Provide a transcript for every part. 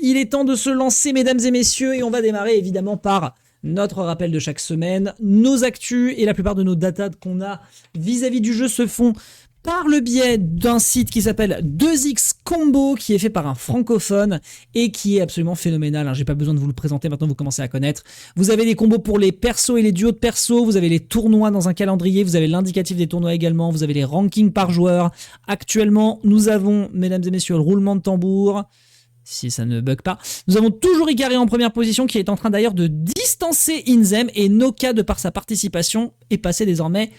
Il est temps de se lancer, mesdames et messieurs, et on va démarrer évidemment par notre rappel de chaque semaine. Nos actus et la plupart de nos datas qu'on a vis-à-vis du jeu se font par le biais d'un site qui s'appelle 2X Combo, qui est fait par un francophone et qui est absolument phénoménal. J'ai pas besoin de vous le présenter, maintenant vous commencez à connaître. Vous avez des combos pour les persos et les duos de persos, vous avez les tournois dans un calendrier, vous avez l'indicatif des tournois également, vous avez les rankings par joueur. Actuellement, nous avons, mesdames et messieurs, le roulement de tambour. Si ça ne bug pas. Nous avons toujours Ikari en première position, qui est en train d'ailleurs de distancer Inzem, et Noka, de par sa participation, est passé désormais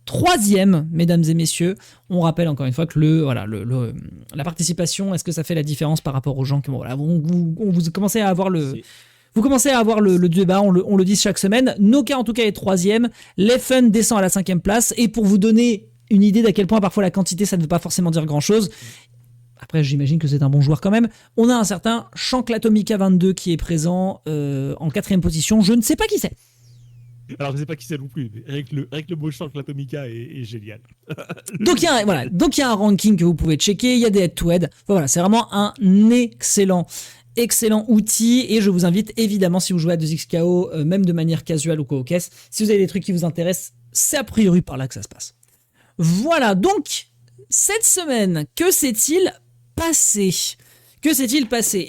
3e, mesdames et messieurs. On rappelle encore une fois que la participation, est-ce que ça fait la différence par rapport aux gens qui vous commencez à avoir le... Vous commencez à avoir le débat, on le dit chaque semaine. Noka en tout cas est 3e, Leffen descend à la 5e place, et pour vous donner une idée d'à quel point parfois la quantité ça ne veut pas forcément dire grand chose, après j'imagine que c'est un bon joueur quand même, on a un certain Shanklatomica 22 qui est présent en 4e position, je ne sais pas qui c'est. Alors je sais pas qui c'est non plus, mais avec le mot Shanklatomica est génial. Donc il y a un ranking que vous pouvez checker, il y a des head-to-head, voilà, c'est vraiment un excellent outil, et je vous invite évidemment, si vous jouez à 2XKO, même de manière casual ou co-caisse, si vous avez des trucs qui vous intéressent, c'est a priori par là que ça se passe. Voilà, donc cette semaine, que s'est-il passé ?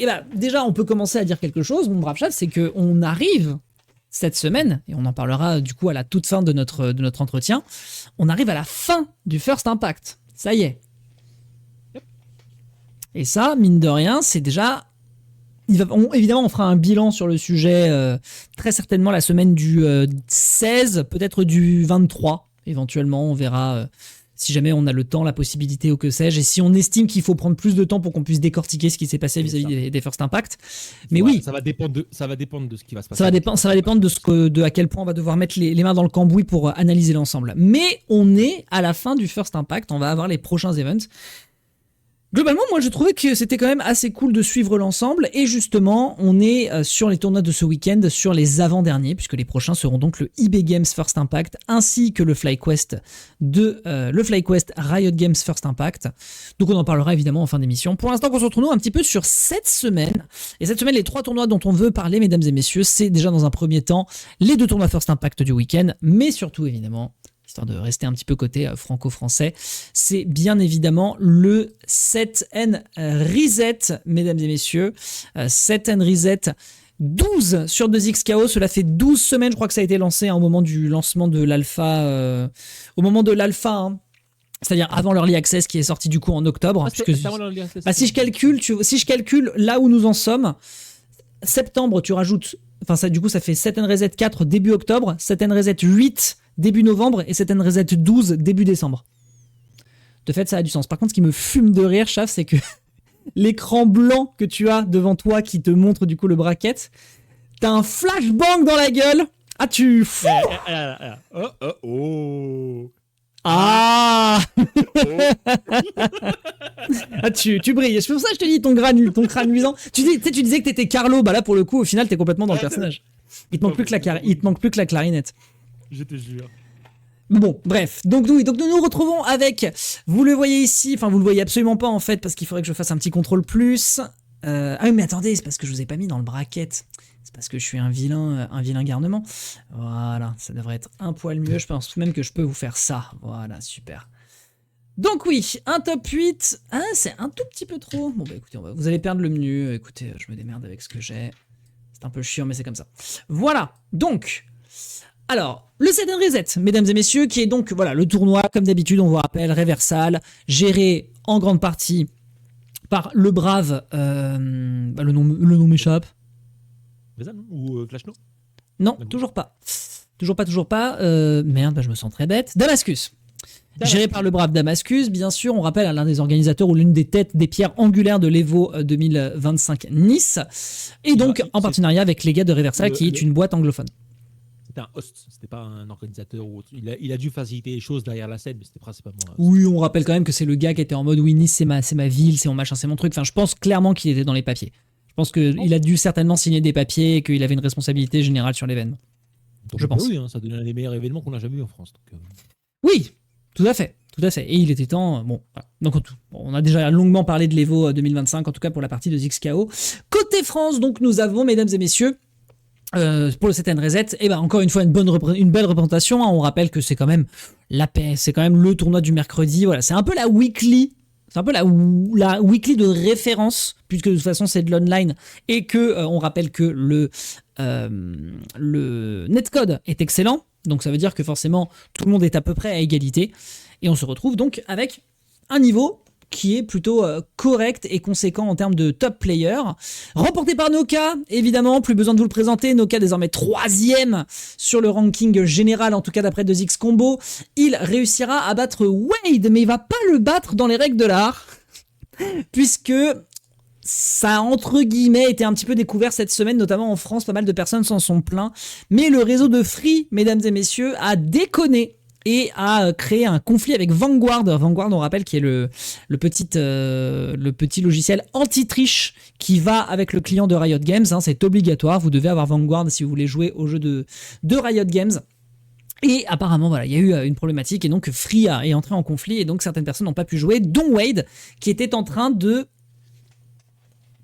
Eh ben, déjà, on peut commencer à dire quelque chose, mon brave chat, c'est qu'on arrive cette semaine, et on en parlera du coup à la toute fin de notre entretien, on arrive à la fin du First Impact. Ça y est. Et ça, mine de rien, c'est déjà... évidemment, on fera un bilan sur le sujet très certainement la semaine du 16, peut-être du 23, éventuellement, on verra... si jamais on a le temps, la possibilité ou que sais-je, et si on estime qu'il faut prendre plus de temps pour qu'on puisse décortiquer ce qui s'est passé vis-à-vis des First Impact. Mais ouais, oui, ça va dépendre de ce qui va se passer. ça va dépendre de à quel point on va devoir mettre les mains dans le cambouis pour analyser l'ensemble. Mais on est à la fin du First Impact, on va avoir les prochains events. Globalement, moi, je trouvais que c'était quand même assez cool de suivre l'ensemble, et justement, on est sur les tournois de ce week-end, sur les avant-derniers, puisque les prochains seront donc le eBay Games First Impact, ainsi que le FlyQuest Riot Games First Impact. Donc on en parlera évidemment en fin d'émission. Pour l'instant, on se retrouve un petit peu sur cette semaine, et cette semaine, les 3 tournois dont on veut parler, mesdames et messieurs, c'est déjà dans un premier temps les 2 tournois First Impact du week-end, mais surtout, évidemment, histoire de rester un petit peu côté franco-français, c'est bien évidemment le Set and Reset, mesdames et messieurs. Set and Reset 12 sur 2XKO, cela fait 12 semaines, je crois que ça a été lancé au moment du lancement de l'alpha, c'est-à-dire avant l'Early Access qui est sorti du coup en octobre. Si je calcule là où nous en sommes, septembre, tu rajoutes, du coup ça fait Set and Reset 4 début octobre, Set and Reset 8 début novembre et Set and Reset 12 début décembre. De fait, ça a du sens. Par contre, ce qui me fume de rire, Chaf, c'est que l'écran blanc que tu as devant toi qui te montre du coup le bracket, t'as un flashbang dans la gueule. Ah, tu fous. Ah. Ah, tu brilles. C'est pour ça que je te dis ton crâne luisant. Tu disais que t'étais Carlo. Bah là, pour le coup, au final, t'es complètement dans le personnage. Il te manque plus que la clarinette. Je te jure. Bon, bref. Donc nous nous retrouvons avec, vous le voyez ici, enfin vous le voyez absolument pas en fait, parce qu'il faudrait que je fasse un petit contrôle plus. Ah oui, mais attendez, c'est parce que je vous ai pas mis dans le bracket. C'est parce que je suis un vilain garnement. Voilà, ça devrait être un poil mieux. Je pense même que je peux vous faire ça. Voilà, super. Donc oui, un top 8. Ah, c'est un tout petit peu trop. Bon bah écoutez, vous allez perdre le menu. Écoutez, je me démerde avec ce que j'ai. C'est un peu chiant, mais c'est comme ça. Voilà, donc... Alors, le Set and Reset, mesdames et messieurs, qui est donc le tournoi, comme d'habitude, on vous rappelle, Reversal, géré en grande partie par le brave, le nom m'échappe. Ou Clashno ? Non, toujours pas. Toujours pas. Merde, je me sens très bête. Damascus. Géré par le brave Damascus, bien sûr, on rappelle à l'un des organisateurs ou l'une des têtes des pierres angulaires de l'Evo 2025 Nice, et donc en partenariat avec les gars de Reversal, qui est une boîte anglophone. C'était un host, c'était pas un organisateur ou autre. Il a dû faciliter les choses derrière la scène, mais c'était principalement... Oui, on rappelle quand même que c'est le gars qui était en mode oui, Nice, c'est ma ville, c'est mon machin, c'est mon truc. Enfin, je pense clairement qu'il était dans les papiers. Je pense qu'il a dû certainement signer des papiers et qu'il avait une responsabilité générale sur l'événement. Je pense. Oui, ça donnait un des meilleurs événements qu'on a jamais eu en France. Donc, Oui, tout à fait. Tout à fait. Et il était temps. Bon, voilà. Donc, on a déjà longuement parlé de l'Evo 2025, en tout cas pour la partie de ZXKO. Côté France, donc, nous avons, mesdames et messieurs, pour le Set and Reset, et ben encore une fois une belle représentation. On rappelle que c'est quand même la paix, c'est quand même le tournoi du mercredi. Voilà, c'est un peu la weekly. C'est un peu la weekly de référence, puisque de toute façon c'est de l'online, et que on rappelle que le netcode est excellent, donc ça veut dire que forcément tout le monde est à peu près à égalité, et on se retrouve donc avec un niveau qui est plutôt correct et conséquent en termes de top player. Remporté par Noka, évidemment, plus besoin de vous le présenter. Noka désormais 3e sur le ranking général, en tout cas d'après 2X Combo. Il réussira à battre Wade, mais il va pas le battre dans les règles de l'art, puisque ça a entre guillemets été un petit peu découvert cette semaine, notamment en France, pas mal de personnes s'en sont plaints. Mais le réseau de Free, mesdames et messieurs, a déconné et a créé un conflit avec Vanguard. Vanguard, on rappelle, qui est le petit logiciel anti-triche qui va avec le client de Riot Games. Hein, c'est obligatoire, vous devez avoir Vanguard si vous voulez jouer au jeu de Riot Games. Et apparemment, voilà, il y a eu une problématique et donc Free est entré en conflit et donc certaines personnes n'ont pas pu jouer, dont Wade, qui était en train de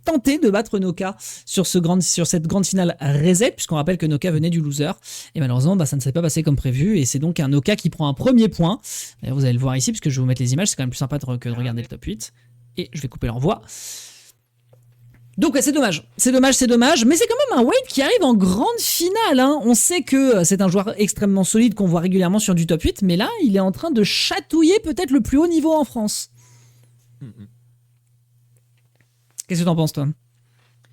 tenter de battre Noka sur cette grande finale reset, puisqu'on rappelle que Noka venait du loser, et malheureusement ça ne s'est pas passé comme prévu, et c'est donc un Noka qui prend un premier point. D'ailleurs, vous allez le voir ici, puisque je vais vous mettre les images, c'est quand même plus sympa que de regarder le top 8, et je vais couper l'envoi. Donc ouais, c'est dommage, mais c'est quand même un Wade qui arrive en grande finale, hein. On sait que c'est un joueur extrêmement solide qu'on voit régulièrement sur du top 8, mais là il est en train de chatouiller peut-être le plus haut niveau en France. Qu'est-ce que t'en penses, toi?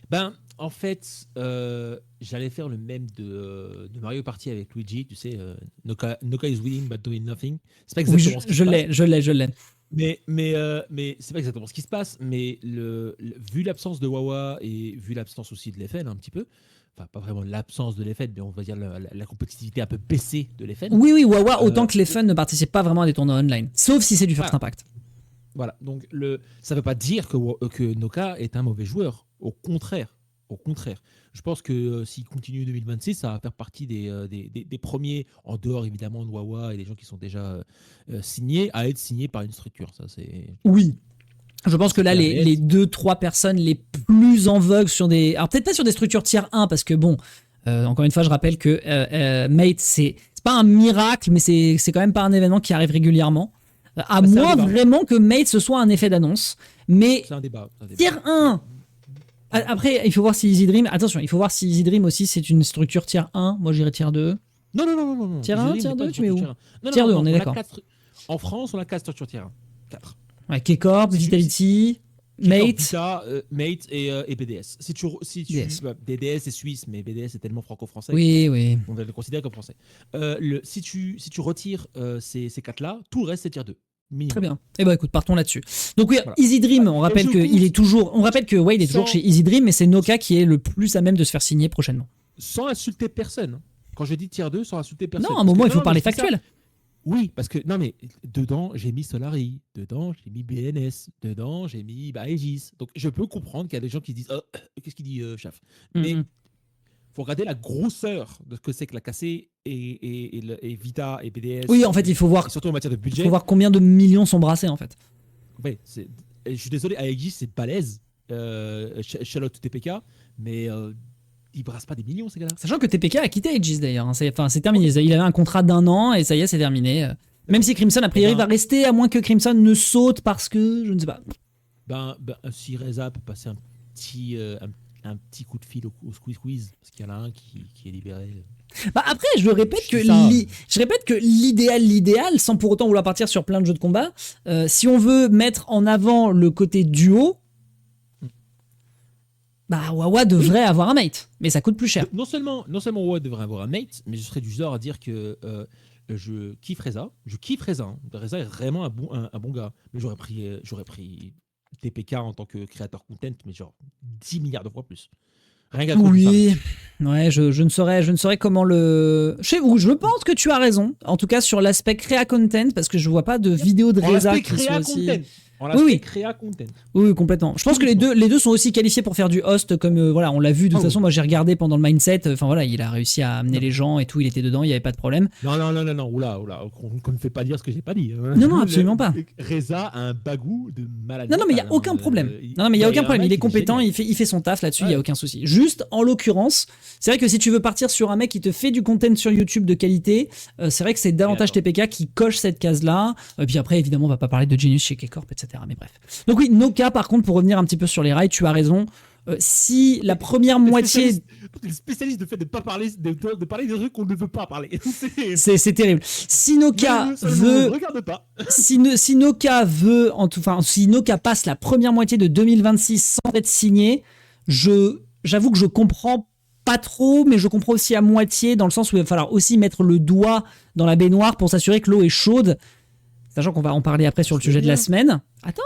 Ben, en fait, j'allais faire le même de Mario Party avec Luigi, tu sais, Noka is winning but doing nothing. C'est pas exactement ce qui se passe. Je l'ai. Mais c'est pas exactement ce qui se passe. Mais vu l'absence de Wawa et vu l'absence aussi de l'FN un petit peu, enfin pas vraiment l'absence de l'FN, mais on va dire la compétitivité un peu baissée de l'FN. Oui, Wawa, autant que l'FN ne participe pas vraiment à des tournois online, sauf si c'est du First Impact. Voilà, donc ça ne veut pas dire que Noka est un mauvais joueur. Au contraire. Je pense que s'il continue 2026, ça va faire partie des premiers, en dehors évidemment de Wawa et des gens qui sont déjà signés, à être signés par une structure. Ça, c'est... Oui. Je pense que là, les 2-3 personnes les plus en vogue sur des... Alors peut-être pas sur des structures tier 1, parce que bon, encore une fois, je rappelle que Mate, c'est pas un miracle, mais c'est quand même pas un événement qui arrive régulièrement. À moins vraiment que Mate ce soit un effet d'annonce. Mais c'est un débat. Tier 1. Après, il faut voir si Easy Dream. Attention, il faut voir si Easy Dream aussi c'est une structure tier 1. Moi j'irais tier 2. Non. Tier 1, tier 2, tu mets où? Tier 2, on est d'accord. En France, on a 4 structures tier 1. 4. Ouais, K-Corp, Vitality, Mate. Mate et BDS. DDS est suisse, mais BDS est tellement franco-français. Oui. On va le considérer comme français. Si tu retires ces 4-là, tout le reste c'est tier 2. Minimum. Très bien. Eh ben écoute, partons là-dessus. Donc oui, voilà. Easy Dream, on rappelle que Wade est toujours chez Easy Dream, mais c'est Noka qui est le plus à même de se faire signer prochainement. Sans insulter personne. Quand je dis tier 2, sans insulter personne. Non, à un moment, il faut parler factuel. Oui, parce que, non mais, dedans, j'ai mis Solari, dedans, j'ai mis BNS, dedans, j'ai mis Aegis. Donc, je peux comprendre qu'il y a des gens qui disent, qu'est-ce qu'il dit, Chaf? Mais il faut regarder la grosseur de ce que c'est que la KC et Vita et BDS. Oui, en fait, il faut voir. Surtout en matière de budget. Il faut voir combien de millions sont brassés, en fait. Oui, je suis désolé, Aegis, c'est balèze. Charlotte TPK, mais ils brassent pas des millions, ces gars-là. Sachant que TPK a quitté Aegis, d'ailleurs. Hein. C'est terminé. Il avait un contrat d'1 an et ça y est, c'est terminé. Même si Crimson, a priori, va rester, à moins que Crimson ne saute parce que, je ne sais pas. Si Reza peut passer un petit coup de fil au squeeze, parce qu'il y en a un qui est libéré. Après, je répète que l'idéal, sans pour autant vouloir partir sur plein de jeux de combat, si on veut mettre en avant le côté duo, Wawa devrait avoir un mate, mais ça coûte plus cher. Non seulement Wawa devrait avoir un mate, mais je serais du genre à dire que je kiffe Reza. Hein. Reza est vraiment un bon gars. Mais j'aurais pris TPK en tant que créateur content, mais genre 10 milliards de fois plus. Rien qu'à oui, ouais, je ne saurais comment le... Je pense que tu as raison, en tout cas sur l'aspect créa content, parce que je vois pas de vidéo de Reza qui soit aussi... En l'aspect Oui. créa content. Oui, complètement. Je pense que les deux sont aussi qualifiés pour faire du host, comme voilà, on l'a vu de toute façon. Moi, j'ai regardé pendant le mindset. Enfin voilà, il a réussi à amener les gens et tout. Il était dedans, il y avait pas de problème. Non, oula, qu'on ne fait pas dire ce que j'ai pas dit. Non, absolument pas. Reza a un bagou de malade. Non, mais il y a aucun problème. Non, mais il y a aucun problème. Il est compétent, il fait son taf là-dessus. Il y a aucun souci. Juste, en l'occurrence, c'est vrai que si tu veux partir sur un mec qui te fait du content sur YouTube de qualité, c'est vrai que c'est davantage TPK qui coche cette case-là. Puis après, évidemment, on va pas parler de Genius chez K-Corp, etc. Mais bref. Donc oui, Noka, par contre, pour revenir un petit peu sur les rails, tu as raison. Si la première moitié... Le spécialiste de fait de pas parler, de parler des trucs qu'on ne veut pas parler. C'est terrible. Si Noka veut... Regarde pas. Si Noka veut... si Noka passe la première moitié de 2026 sans être signé, j'avoue que je comprends pas trop, mais je comprends aussi à moitié, dans le sens où il va falloir aussi mettre le doigt dans la baignoire pour s'assurer que l'eau est chaude. Sachant qu'on va en parler après sur le sujet de la semaine. Attends,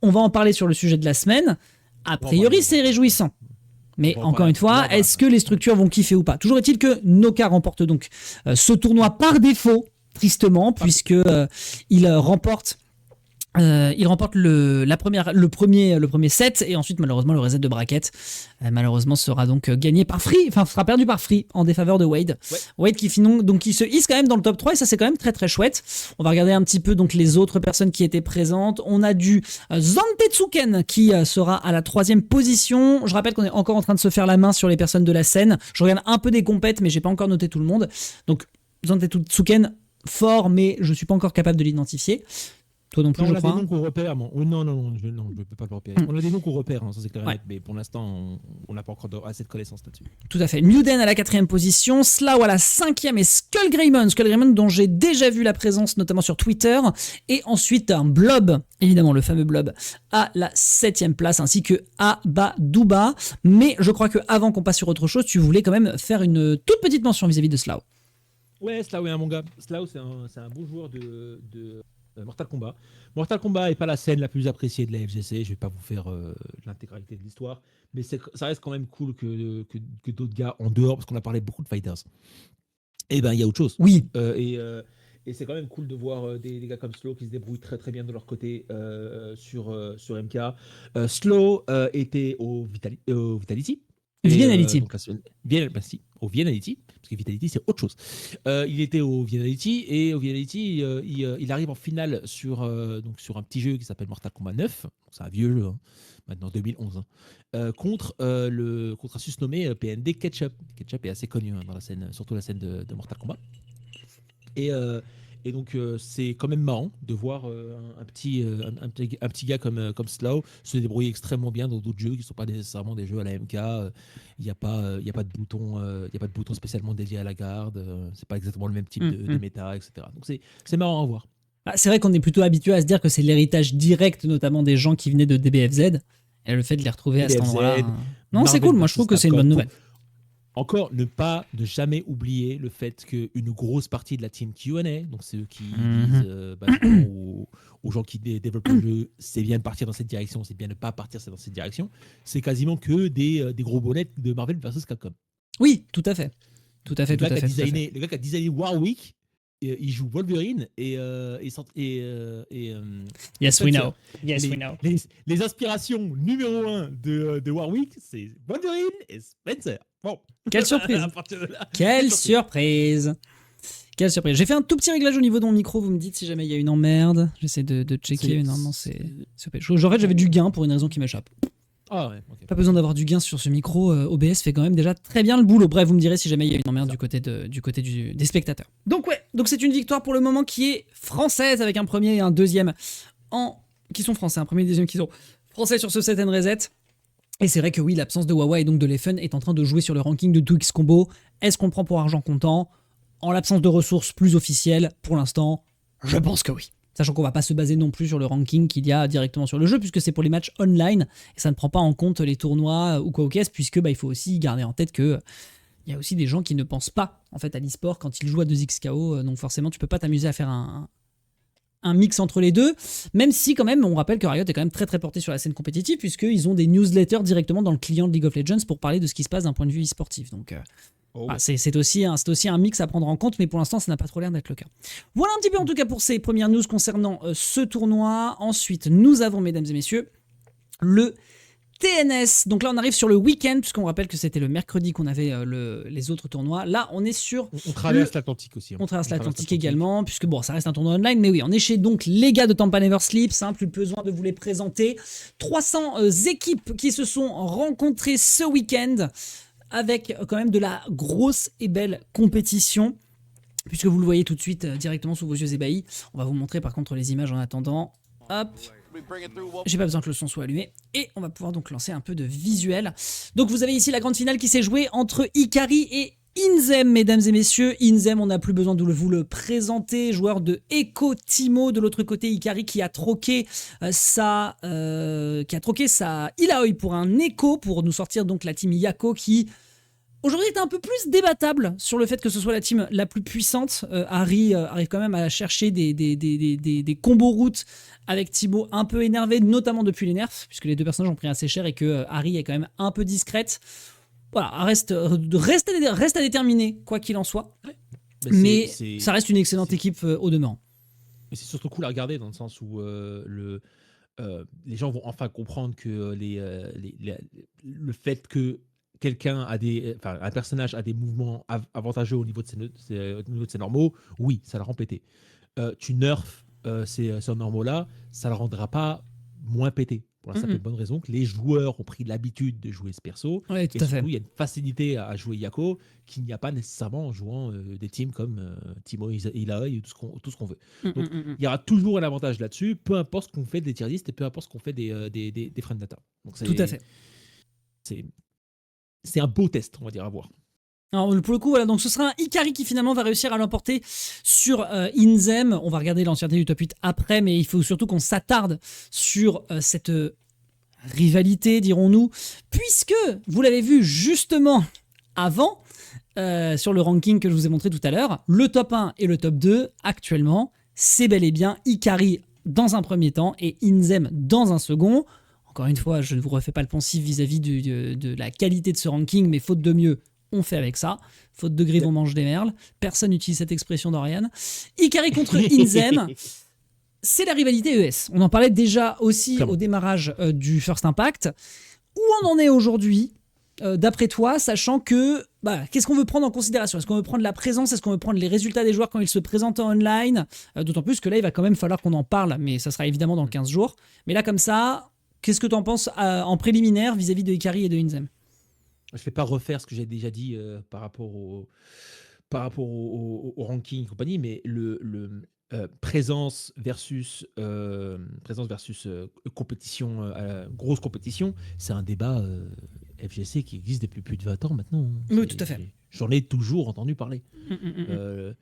on va en parler sur le sujet de la semaine. A priori, c'est réjouissant. Mais encore une fois, est-ce que les structures vont kiffer ou pas? Toujours est-il que Noka remporte donc ce tournoi par défaut, tristement, puisque il remporte le premier set, et ensuite malheureusement le reset de bracket malheureusement sera donc gagné par Free, sera perdu par Free en défaveur de Wade. Ouais. Wade qui se hisse quand même dans le top 3, et ça c'est quand même très très chouette. On va regarder un petit peu donc les autres personnes qui étaient présentes. On a du Zantetsuken qui sera à la 3e position. Je rappelle qu'on est encore en train de se faire la main sur les personnes de la scène. Je regarde un peu des compètes, mais j'ai pas encore noté tout le monde. Donc Zantetsuken fort, mais je suis pas encore capable de l'identifier. Toi non plus, je crois. On a des noms qu'on repère. Non, je ne peux pas le repérer. On a des noms qu'on repère, ça c'est clair, mais pour l'instant, on n'a pas encore assez de connaissances là-dessus. Tout à fait. Muden à la 4e position, Slough à la 5e et Skullgreymon dont j'ai déjà vu la présence notamment sur Twitter. Et ensuite un Blob, évidemment le fameux Blob, à la 7e place, ainsi que Abaduba. Mais je crois qu'avant qu'on passe sur autre chose, tu voulais quand même faire une toute petite mention vis-à-vis de Slough. Ouais, Slough est un bon gars. Slough, c'est un bon joueur de Mortal Kombat. Mortal Kombat n'est pas la scène la plus appréciée de la FGC. Je vais pas vous faire l'intégralité de l'histoire, mais ça reste quand même cool que d'autres gars en dehors, parce qu'on a parlé beaucoup de fighters. Et ben il y a autre chose. Oui. Et c'est quand même cool de voir des gars comme Slow qui se débrouillent très très bien de leur côté sur MK. Slow était au Vitality. Vitality. Au Vitality, parce que Vitality c'est autre chose. Il était au Vitality, et au Vitality il arrive en finale sur un petit jeu qui s'appelle Mortal Kombat 9, c'est un vieux jeu, hein, maintenant 2011, contre un susnommé PND Ketchup. Ketchup est assez connu, hein, dans la scène, surtout la scène de Mortal Kombat. Et donc c'est quand même marrant de voir un petit gars comme Slough se débrouiller extrêmement bien dans d'autres jeux qui ne sont pas nécessairement des jeux à la MK. Il n'y a pas de bouton spécialement dédié à la garde. C'est pas exactement le même type de méta, etc. Donc c'est marrant à voir. C'est vrai qu'on est plutôt habitué à se dire que c'est l'héritage direct, notamment des gens qui venaient de DBFZ, et le fait de les retrouver à cet endroit-là. Non, c'est cool. Moi, je trouve que c'est une bonne nouvelle. Encore, ne jamais oublier le fait qu'une grosse partie de la team Q&A, donc ceux qui disent aux gens qui développent le jeu, c'est bien de partir dans cette direction, c'est bien de ne pas partir dans cette direction, c'est quasiment que des gros bonnets de Marvel versus Capcom. Oui, tout à fait. Le gars qui a designé Warwick, il joue Wolverine Yes, we know. Les inspirations numéro 1 de Warwick, c'est Wolverine et Spencer. Bon. Quelle surprise. Quelle surprise. J'ai fait un tout petit réglage au niveau de mon micro, vous me dites si jamais il y a une emmerde. J'essaie de checker, mais normalement c'est j'avais du gain pour une raison qui m'échappe. Ah ouais, okay. Pas besoin d'avoir du gain sur ce micro, OBS fait quand même déjà très bien le boulot. Bref, vous me direz si jamais il y a une emmerde du côté des spectateurs. Donc c'est une victoire pour le moment qui est française, avec un premier et un deuxième qui sont français, un premier et deuxième qui sont français sur ce set and reset. Et c'est vrai que oui, l'absence de Wawa et donc de Leffen est en train de jouer sur le ranking de 2X Combo. Est-ce qu'on le prend pour argent comptant? En l'absence de ressources plus officielles, pour l'instant, je pense que oui. Sachant qu'on va pas se baser non plus sur le ranking qu'il y a directement sur le jeu, puisque c'est pour les matchs online, et ça ne prend pas en compte les tournois ou quoi au caisse, puisque il faut aussi garder en tête que il y a aussi des gens qui ne pensent pas en fait à l'e-sport quand ils jouent à 2XKO, donc forcément tu peux pas t'amuser à faire un mix entre les deux, même si quand même on rappelle que Riot est quand même très très porté sur la scène compétitive, puisqu'ils ont des newsletters directement dans le client de League of Legends pour parler de ce qui se passe d'un point de vue e-sportif. Donc Oh, Voilà, ouais. c'est aussi un mix à prendre en compte, mais pour l'instant, ça n'a pas trop l'air d'être le cas. Voilà un petit peu en tout cas pour ces premières news concernant ce tournoi. Ensuite, nous avons, mesdames et messieurs, le TNS. Donc là, on arrive sur le week-end, puisqu'on rappelle que c'était le mercredi qu'on avait les autres tournois. Là, on est sur On traverse l'Atlantique aussi. on traverse l'Atlantique également, puisque bon, ça reste un tournoi online, mais oui, on est chez donc les gars de Tampa Never Sleeps, plus besoin de vous les présenter. 300 équipes qui se sont rencontrées ce week-end, avec quand même de la grosse et belle compétition, puisque vous le voyez tout de suite directement sous vos yeux ébahis. On va vous montrer par contre les images en attendant. Hop. J'ai pas besoin que le son soit allumé et on va pouvoir donc lancer un peu de visuel. Donc vous avez ici la grande finale qui s'est jouée entre Ikari et Inzem, mesdames et messieurs. Inzem, on n'a plus besoin de vous le présenter, joueur de Echo Timo. De l'autre côté, Ikari qui a troqué sa Illaoi pour un Echo pour nous sortir donc la team Yako qui aujourd'hui est un peu plus débattable sur le fait que ce soit la team la plus puissante. Harry arrive quand même à chercher des combos routes avec Timo un peu énervé, notamment depuis les nerfs, puisque les deux personnages ont pris assez cher et que Harry est quand même un peu discrète. Voilà, reste à déterminer, quoi qu'il en soit. Mais ça reste une excellente équipe au demeurant. Mais c'est surtout cool à regarder dans le sens où les gens vont enfin comprendre que le fait que un personnage a des mouvements avantageux au niveau de ses normaux, oui, ça le rend pété. Tu nerfs ces normaux-là, ça le rendra pas moins pété. Pour la simple et bonne raison que les joueurs ont pris l'habitude de jouer ce perso. Ouais, tout et à fait. surtout, il y a une facilité à jouer Yako qu'il n'y a pas nécessairement en jouant des teams comme Timo, Illaoi ou tout ce qu'on veut. Donc, il y aura toujours un avantage là-dessus, peu importe ce qu'on fait des tier lists et peu importe ce qu'on fait des friend data. Donc, tout à fait. C'est un beau test, on va dire, à voir. Alors, pour le coup, voilà, donc ce sera un Ikari qui finalement va réussir à l'emporter sur Inzem. On va regarder l'ancienneté du top 8 après, mais il faut surtout qu'on s'attarde sur cette rivalité, dirons-nous, puisque vous l'avez vu justement avant, sur le ranking que je vous ai montré tout à l'heure, le top 1 et le top 2, actuellement, c'est bel et bien Ikari dans un premier temps et Inzem dans un second. Encore une fois, je ne vous refais pas le poncif vis-à-vis de la qualité de ce ranking, mais faute de mieux, on fait avec ça. Faute de grive, on mange des merles. Personne n'utilise cette expression d'Oriane. Ikari contre Inzem, c'est la rivalité ES. On en parlait déjà aussi au démarrage du First Impact. Où on en est aujourd'hui, d'après toi, sachant que qu'est-ce qu'on veut prendre en considération? Est-ce qu'on veut prendre la présence? Est-ce qu'on veut prendre les résultats des joueurs quand ils se présentent en online? D'autant plus que là, il va quand même falloir qu'on en parle, mais ça sera évidemment dans 15 jours. Mais là, comme ça, qu'est-ce que tu en penses en préliminaire vis-à-vis de Ikari et de Inzem? Je ne vais pas refaire ce que j'ai déjà dit par rapport au ranking et compagnie, mais présence versus compétition, grosse compétition, c'est un débat FGC qui existe depuis plus de 20 ans maintenant. Oui, tout à fait. J'en ai toujours entendu parler. Il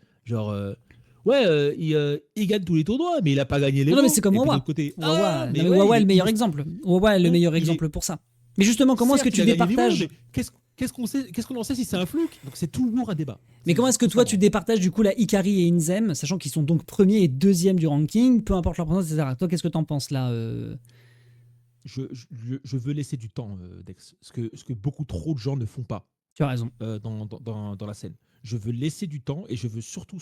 gagne tous les tournois, mais il n'a pas gagné les Non, mais c'est comme Wawa. Wawa est le meilleur exemple. Wawa est le meilleur exemple pour ça. Mais justement, comment est-ce que tu départages? Qu'est-ce qu'on en sait si c'est un flou? Donc c'est toujours un débat. Mais comment est-ce que toi tu départages du coup la Ikari et Inzem, sachant qu'ils sont donc premiers et deuxièmes du ranking, peu importe leur présence, etc. Toi, qu'est-ce que t'en penses là Je veux laisser du temps, Dex, ce que beaucoup trop de gens ne font pas. Tu as raison. Dans la scène. Je veux laisser du temps et je veux surtout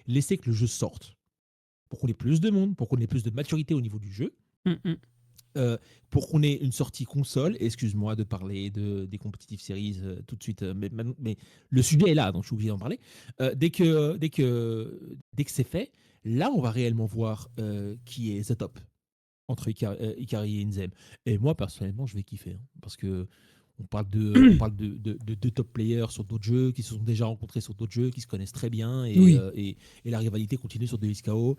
laisser que le jeu sorte. Pour qu'on ait plus de monde, pour qu'on ait plus de maturité au niveau du jeu. Pour qu'on ait une sortie console, excuse-moi de parler des competitive series tout de suite, mais le sujet est là, donc je suis obligé d'en parler. Dès que c'est fait, là on va réellement voir qui est the top entre Ikari et Inzem. Et moi personnellement, je vais kiffer, parce que on parle de top players sur d'autres jeux, qui se sont déjà rencontrés sur d'autres jeux, qui se connaissent très bien, et la rivalité continue sur des KO.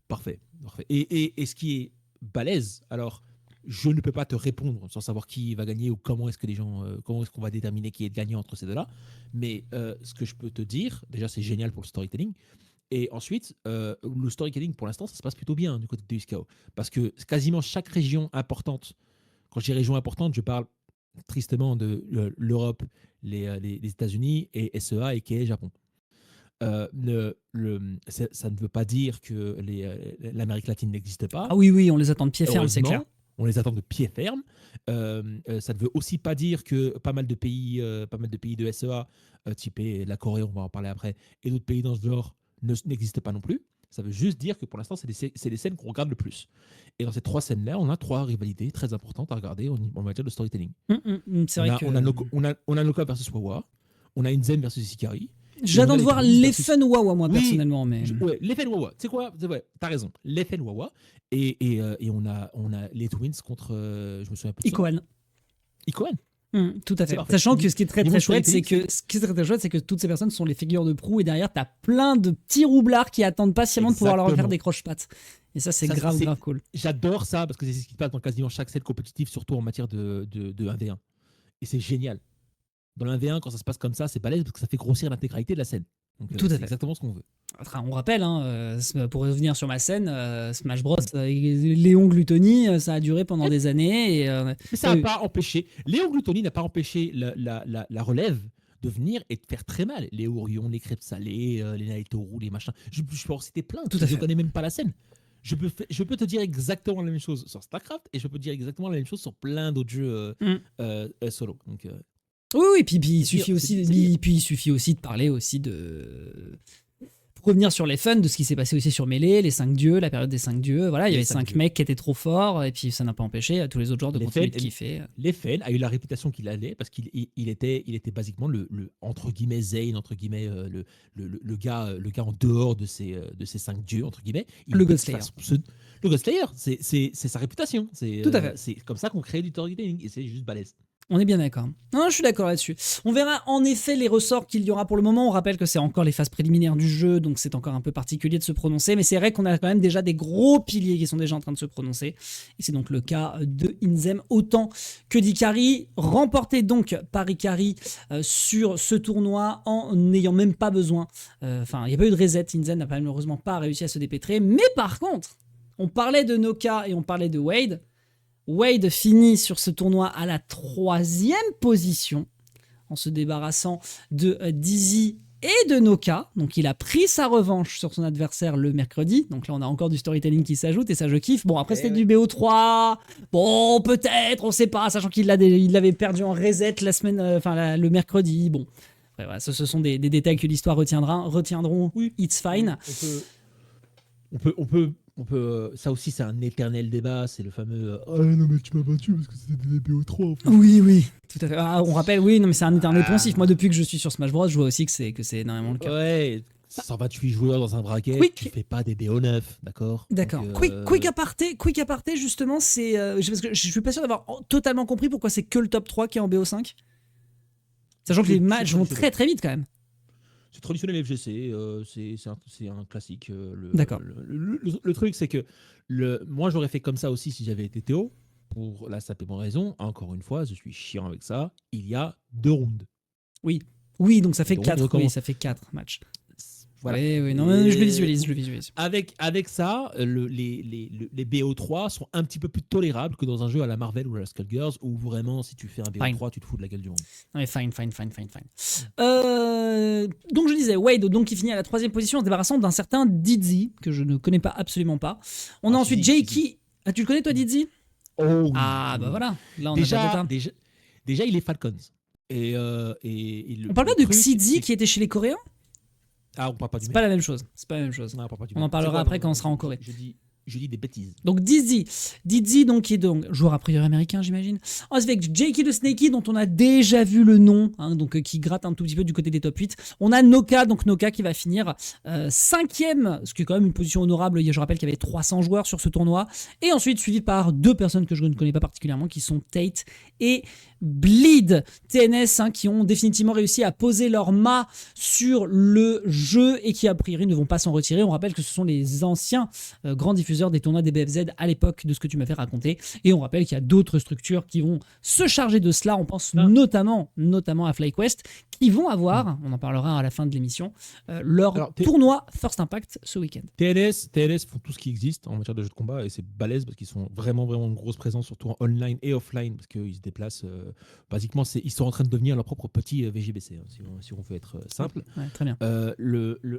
Parfait. Et ce qui est balèze, alors je ne peux pas te répondre sans savoir qui va gagner ou comment est-ce qu'on va déterminer qui est le gagnant entre ces deux-là, mais ce que je peux te dire, déjà c'est génial pour le storytelling, et ensuite le storytelling pour l'instant ça se passe plutôt bien du côté de USKO, parce que quasiment chaque région importante, quand je dis région importante, je parle tristement de l'Europe, les États-Unis et SEA et qui est Japon. Ça ne veut pas dire que l'Amérique latine n'existe pas. Ah oui, on les attend de pied ferme, c'est clair. On les attend de pied ferme. Ça ne veut aussi pas dire que pas mal de pays de SEA, type la Corée, on va en parler après, et d'autres pays dans ce genre n'existent pas non plus. Ça veut juste dire que pour l'instant, c'est les scènes qu'on regarde le plus. Et dans ces 3 scènes-là, on a 3 rivalités très importantes à regarder en matière de storytelling. C'est vrai que... On a Noka versus Wawa, on a Inzen versus Ikari. J'attends de voir les fun Wawa, moi, personnellement. Mais... Ouais, les fun Wawa. C'est quoi? Ouais, t'as raison. Les fun Wawa. Et on a les Twins contre. Je me souviens plus. Ikoan. Tout à fait. Parfait. Sachant que ce qui est très très chouette, c'est que toutes ces personnes sont les figures de proue et derrière, t'as plein de petits roublards qui attendent patiemment de pouvoir leur faire des croche-pattes. Et ça, c'est grave cool. J'adore ça parce que c'est ce qui se passe dans quasiment chaque scène compétitive, surtout en matière de 1v1. Et c'est génial. Dans le 1v1, quand ça se passe comme ça, c'est balèze parce que ça fait grossir l'intégralité de la scène. Donc, tout à fait. C'est exactement ce qu'on veut. On rappelle, pour revenir sur ma scène, Smash Bros, Léon Glutoni, ça a duré pendant des années. Mais ça n'a pas empêché. Léon Glutoni n'a pas empêché la relève de venir et de faire très mal. Les Orion, les crêpes salées, les Naitoru, les machins. Je peux en citer plein. Je ne connais même pas la scène. Je peux te dire exactement la même chose sur StarCraft et je peux te dire exactement la même chose sur plein d'autres jeux solo. Donc, oui, puis il suffit aussi de parler aussi de... Pour revenir sur les fun, de ce qui s'est passé aussi sur Melee, les 5 dieux, la période des 5 dieux. Voilà, il y avait 5 mecs qui étaient trop forts et puis ça n'a pas empêché à tous les autres joueurs de continuer de kiffer. Leffen a eu la réputation qu'il allait parce qu'il était basiquement le entre guillemets Zayn, entre guillemets le gars en dehors de ces 5 dieux, entre guillemets. Le Godslayer. Le Godslayer, c'est sa réputation. Tout à fait. C'est comme ça qu'on crée du storytelling et c'est juste balèze. On est bien d'accord. Non, je suis d'accord là-dessus. On verra en effet les ressorts qu'il y aura pour le moment. On rappelle que c'est encore les phases préliminaires du jeu, donc c'est encore un peu particulier de se prononcer. Mais c'est vrai qu'on a quand même déjà des gros piliers qui sont déjà en train de se prononcer. Et c'est donc le cas de Inzem autant que d'Ikari. Remporté donc par Ikari sur ce tournoi en n'ayant même pas besoin. Enfin, il n'y a pas eu de reset. Inzem n'a malheureusement pas réussi à se dépêtrer. Mais par contre, on parlait de Noka et on parlait de Wade. Wade finit sur ce tournoi à la 3e position en se débarrassant de Dizzy et de Noka. Donc il a pris sa revanche sur son adversaire le mercredi. Donc là on a encore du storytelling qui s'ajoute et ça je kiffe. Bon après c'était du BO3. Bon peut-être, on sait pas, sachant qu'il l'avait perdu en reset le mercredi. Bon, après, voilà, ce sont des détails que l'histoire retiendront. Oui. It's fine. On peut, ça aussi c'est un éternel débat, c'est le fameux ah non mais tu m'as battu parce que c'était des BO3 en fait. Oui, tout à fait. On rappelle, oui, non mais c'est un éternel poncif. Moi depuis que je suis sur Smash Bros, je vois aussi que c'est énormément le cas. Ouais, 128 joueurs dans un bracket, tu fais pas des BO9, d'accord. D'accord. Quick aparté justement, c'est parce que je suis pas sûr d'avoir totalement compris pourquoi c'est que le top 3 qui est en BO5. Sachant que les matchs vont très très vite quand même. C'est traditionnel FGC, c'est un classique. D'accord. Le truc, c'est que moi, j'aurais fait comme ça aussi si j'avais été Théo, pour la simple et bonne raison. Encore une fois, je suis chiant avec ça. Il y a 2 rounds. Oui, donc ça fait 4. Oui, ça fait 4 matchs. Voilà. Oui, non, je le visualise. Avec ça, les BO3 sont un petit peu plus tolérables que dans un jeu à la Marvel ou à la Skullgirls où vraiment, si tu fais un BO3, tu te fous de la gueule du monde. Non, mais fine. Donc je disais, Wade, donc, qui finit à la 3e position en se débarrassant d'un certain Dizzy, que je ne connais pas absolument pas. On a ensuite Jakey. Ah, tu le connais toi, Dizzy? Oh. Ah, bah voilà. Là, on déjà, il est Falcons. On parle pas de Xidzi qui était chez les Coréens? Ah, on parle pas du C'est pas la même chose. Non, on en parlera après quand on sera en Corée. Je dis des bêtises. Donc Dizzy donc, qui est donc joueur a priori américain, j'imagine. Ensuite avec Jakey the Snakey, dont on a déjà vu le nom, donc qui gratte un tout petit peu du côté des top 8. On a Noka, donc Noka qui va finir 5e, ce qui est quand même une position honorable. Je rappelle qu'il y avait 300 joueurs sur ce tournoi. Et ensuite suivi par 2 personnes que je ne connais pas particulièrement, qui sont Tate et Bleed TNS, qui ont définitivement réussi à poser leur mât sur le jeu et qui a priori ne vont pas s'en retirer. On rappelle que ce sont les anciens grands diffuseurs des tournois des BFZ à l'époque de ce que tu m'as fait raconter, et on rappelle qu'il y a d'autres structures qui vont se charger de cela. On pense notamment à FlyQuest qui vont avoir, on en parlera à la fin de l'émission, leur Alors, tournoi First Impact ce week-end. TLS font tout ce qui existe en matière de jeux de combat et c'est balèze parce qu'ils sont vraiment une grosse présence, surtout en online et offline, parce qu'ils se déplacent. Basiquement, ils sont en train de devenir leur propre petit VGBC, hein, si on veut être simple. Ouais, très bien.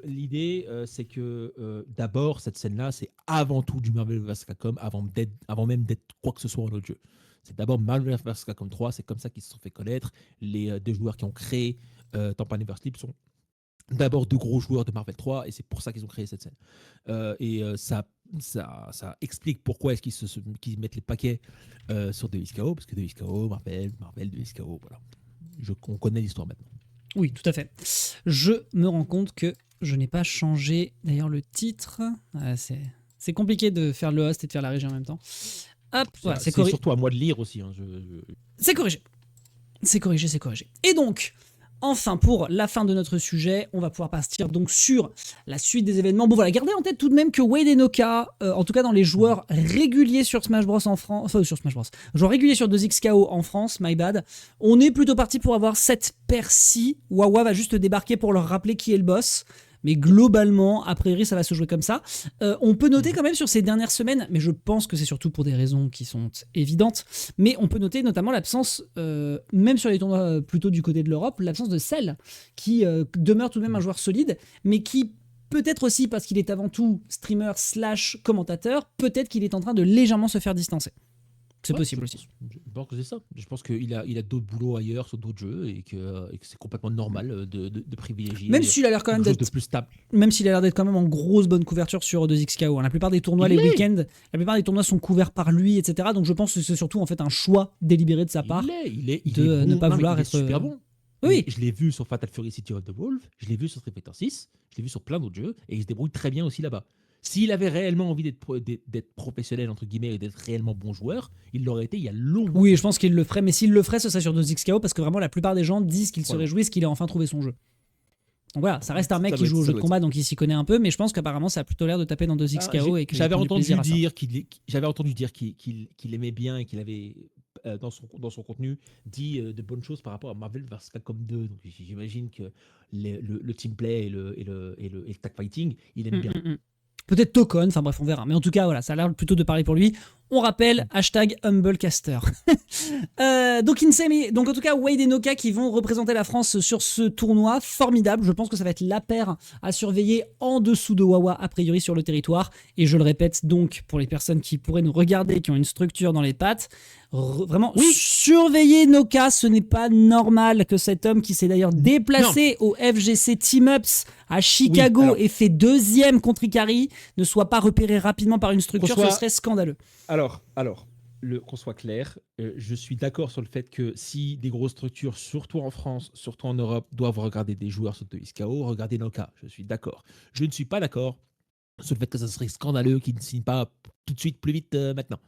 L'idée, c'est que d'abord, cette scène-là, c'est avant tout du Marvel vs Capcom, avant même d'être quoi que ce soit en autre jeu. C'est d'abord Marvel vs Capcom 3, c'est comme ça qu'ils se sont fait connaître. Les deux joueurs qui ont créé Tampa Never Sleep sont d'abord deux gros joueurs de Marvel 3 et c'est pour ça qu'ils ont créé cette scène. Ça explique pourquoi est-ce qu'ils mettent les paquets sur Deus KO, parce que Deus KO, Marvel, Deus KO, voilà. On connaît l'histoire maintenant. Oui, tout à fait. Je me rends compte que je n'ai pas changé d'ailleurs le titre. C'est compliqué de faire le host et de faire la régie en même temps. Hop, voilà, c'est surtout à moi de lire aussi. Hein, C'est corrigé. C'est corrigé. Et donc, enfin, pour la fin de notre sujet, on va pouvoir partir donc sur la suite des événements. Bon voilà, gardez en tête tout de même que Wade et Noka, en tout cas dans les joueurs réguliers sur Smash Bros en France, enfin sur Smash Bros, joueurs réguliers sur 2XKO en France, my bad, on est plutôt parti pour avoir cette paire-ci. Wawa va juste débarquer pour leur rappeler qui est le boss. Mais globalement, a priori, ça va se jouer comme ça. On peut noter quand même sur ces dernières semaines, mais je pense que c'est surtout pour des raisons qui sont évidentes, mais on peut noter notamment l'absence, même sur les tournois plutôt du côté de l'Europe, l'absence de Cell, qui demeure tout de même un joueur solide, mais qui peut-être aussi, parce qu'il est avant tout streamer / commentateur, peut-être qu'il est en train de légèrement se faire distancer. C'est possible aussi. Je pense que c'est ça. Je pense qu'il a d'autres boulots ailleurs sur d'autres jeux et que c'est complètement normal de privilégier. Même s'il a l'air quand même d'être plus stable. Même s'il a l'air d'être quand même en grosse bonne couverture sur 2XKO. La plupart des tournois, les week-ends, la plupart des tournois sont couverts par lui, etc. Donc je pense que c'est surtout en fait un choix délibéré de sa part il de bon. ne pas vouloir être super bon. Oui. Je l'ai vu sur Fatal Fury City of the Wolf, je l'ai vu sur Street Fighter 6, je l'ai vu sur plein d'autres jeux et il se débrouille très bien aussi là-bas. S'il avait réellement envie d'être professionnel, entre guillemets, et d'être réellement bon joueur, il l'aurait été il y a longtemps. Oui, je pense qu'il le ferait, mais s'il le ferait, ce serait sur 2XKO, parce que vraiment, la plupart des gens disent qu'il se réjouissent qu'il ait enfin trouvé son jeu. Donc voilà, ça reste un mec qui joue au jeu de combat, donc il s'y connaît un peu, mais je pense qu'apparemment, ça a plutôt l'air de taper dans 2XKO. Et que j'avais entendu dire qu'il aimait bien et qu'il avait, dans son contenu, dit de bonnes choses par rapport à Marvel vs Capcom 2. Donc j'imagine que le team play et le tag fighting, il aime bien. Peut-être Tokon, enfin bref, on verra. Mais en tout cas, voilà, ça a l'air plutôt de parler pour lui. On rappelle, #HumbleCaster. Donc en tout cas, Wade et Noka qui vont représenter la France sur ce tournoi. Formidable. Je pense que ça va être la paire à surveiller en dessous de Wawa, a priori, sur le territoire. Et je le répète donc, pour les personnes qui pourraient nous regarder, qui ont une structure dans les pattes, vraiment, surveiller Noka. Ce n'est pas normal que cet homme qui s'est d'ailleurs déplacé au FGC Team Ups à Chicago et fait 2e contre Ikari ne soit pas repéré rapidement par une structure. Ce serait scandaleux. Alors, qu'on soit clair, je suis d'accord sur le fait que si des grosses structures, surtout en France, surtout en Europe, doivent regarder des joueurs sur 2XKO, regardez Noka. Je suis d'accord. Je ne suis pas d'accord sur le fait que ça serait scandaleux qu'ils ne signent pas tout de suite plus vite maintenant.